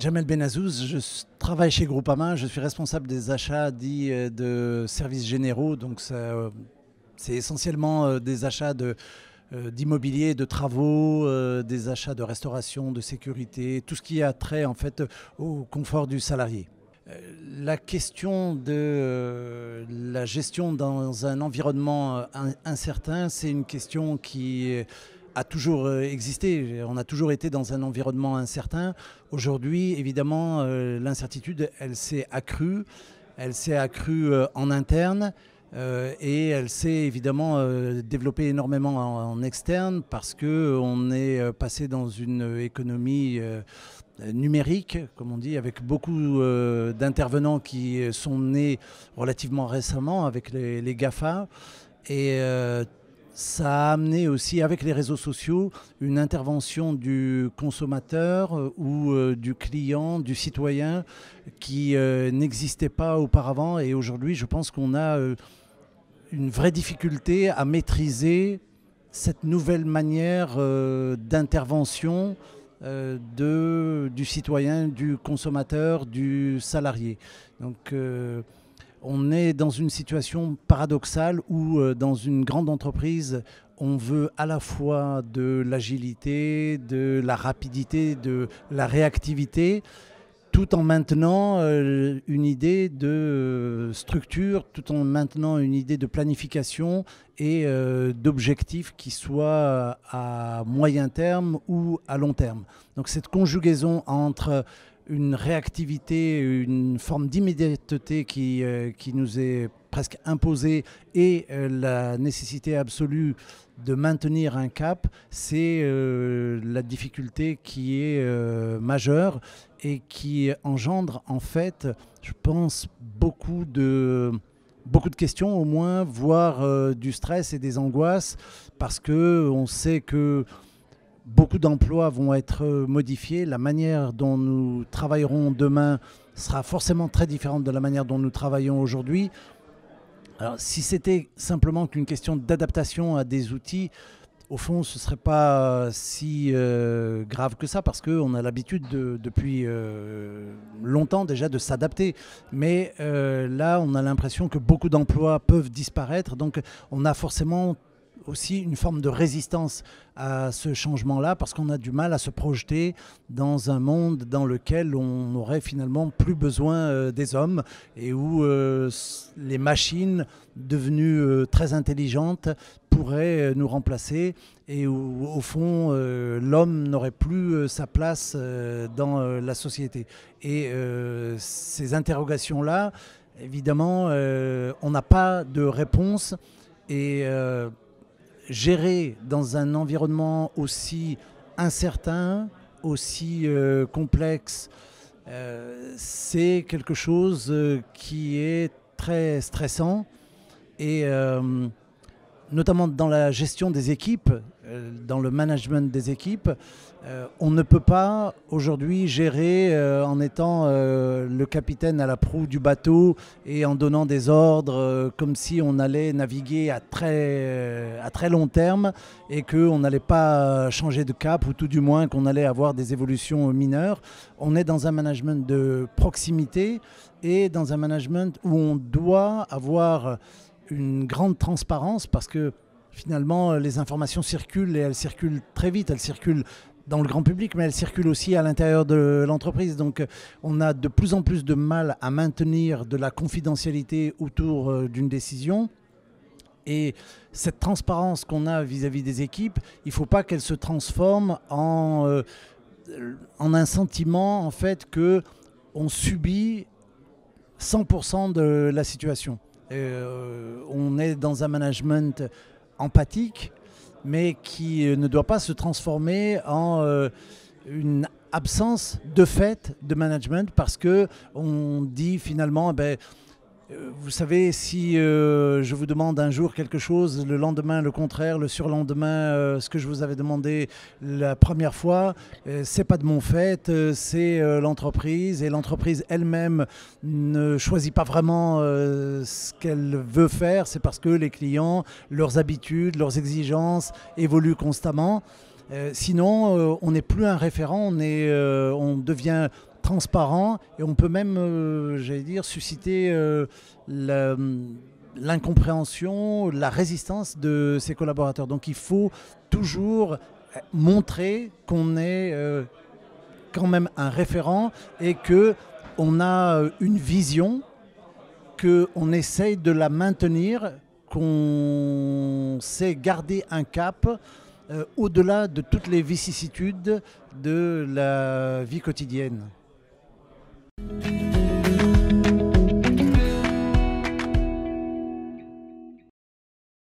Jamel Benazouz, travaille chez Groupama, je suis responsable des achats dits de services généraux, donc c'est essentiellement des achats d'immobilier, de travaux, des achats de restauration, de sécurité, tout ce qui a trait en fait au confort du salarié. La question de la gestion dans un environnement incertain, c'est une question qui a toujours existé. On a toujours été dans un environnement incertain. Aujourd'hui, évidemment, l'incertitude, elle s'est accrue. Elle s'est accrue en interne. Et elle s'est évidemment développée énormément en externe parce qu'on est passé dans une économie numérique, comme on dit, avec beaucoup d'intervenants qui sont nés relativement récemment avec les GAFA. Et ça a amené aussi, avec les réseaux sociaux, une intervention du consommateur ou du client, du citoyen, qui n'existait pas auparavant. Et aujourd'hui, je pense qu'on a une vraie difficulté à maîtriser cette nouvelle manière d'intervention du citoyen, du consommateur, du salarié. Donc on est dans une situation paradoxale où dans une grande entreprise, on veut à la fois de l'agilité, de la rapidité, de la réactivité, tout en maintenant une idée de structure, tout en maintenant une idée de planification et d'objectifs qui soient à moyen terme ou à long terme. Donc cette conjugaison entre une réactivité, une forme d'immédiateté qui nous est presque imposée et la nécessité absolue de maintenir un cap, c'est la difficulté qui est majeure et qui engendre en fait, je pense, beaucoup de questions au moins, voire du stress et des angoisses, parce qu'on sait que beaucoup d'emplois vont être modifiés. La manière dont nous travaillerons demain sera forcément très différente de la manière dont nous travaillons aujourd'hui. Alors, si c'était simplement qu'une question d'adaptation à des outils, au fond, ce ne serait pas si grave que ça, parce qu'on a l'habitude depuis longtemps déjà de s'adapter. Mais là, on a l'impression que beaucoup d'emplois peuvent disparaître. Donc, on a forcément aussi une forme de résistance à ce changement-là, parce qu'on a du mal à se projeter dans un monde dans lequel on n'aurait finalement plus besoin des hommes et où les machines devenues très intelligentes pourraient nous remplacer et où au fond l'homme n'aurait plus sa place dans la société. Et ces interrogations-là, évidemment, on n'a pas de réponse et gérer dans un environnement aussi incertain, aussi complexe, c'est quelque chose qui est très stressant et notamment dans la gestion des équipes, dans le management des équipes, on ne peut pas aujourd'hui gérer en étant le capitaine à la proue du bateau et en donnant des ordres comme si on allait naviguer à très long terme et qu'on n'allait pas changer de cap ou tout du moins qu'on allait avoir des évolutions mineures. On est dans un management de proximité et dans un management où on doit avoir une grande transparence parce que finalement les informations circulent et elles circulent très vite, elles circulent dans le grand public, mais elles circulent aussi à l'intérieur de l'entreprise. Donc on a de plus en plus de mal à maintenir de la confidentialité autour d'une décision. Et cette transparence qu'on a vis-à-vis des équipes, il ne faut pas qu'elle se transforme en un sentiment en fait qu'on subit 100% de la situation. On est dans un management empathique, mais qui ne doit pas se transformer en une absence de fait de management parce qu'on dit finalement, vous savez, si je vous demande un jour quelque chose, le lendemain le contraire, le surlendemain ce que je vous avais demandé la première fois, c'est pas de mon fait, c'est l'entreprise et l'entreprise elle-même ne choisit pas vraiment ce qu'elle veut faire, c'est parce que les clients, leurs habitudes, leurs exigences évoluent constamment. Sinon, on n'est plus un référent, on devient transparent et on peut même, j'allais dire, susciter l'incompréhension, la résistance de ses collaborateurs. Donc il faut toujours montrer qu'on est quand même un référent et qu'on a une vision, qu'on essaye de la maintenir, qu'on sait garder un cap au-delà de toutes les vicissitudes de la vie quotidienne.